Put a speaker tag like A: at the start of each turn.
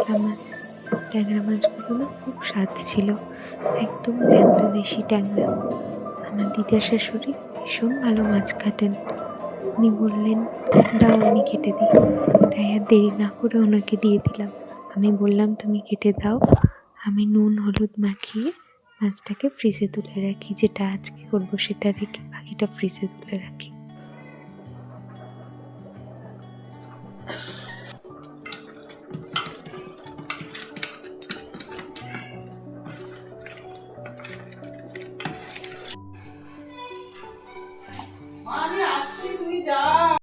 A: ট্যাংরা মাছ। ট্যাংরা মাছগুলো না খুব স্বাদ ছিল, একদম জ্যান্ত দেশি ট্যাংরা। আমার দিদা শাশুড়ি ভীষণ ভালো মাছ কাটেন। উনি বললেন, দাও আমি কেটে দিই। তাই আর দেরি না করে ওনাকে দিয়ে দিলাম। আমি বললাম, তুমি কেটে দাও, আমি নুন হলুদ মাখিয়ে মাছটাকে ফ্রিজে তুলে রাখি, যেটা আজকে করবো সেটা রেখে বাকিটা ফ্রিজে তুলে রাখি।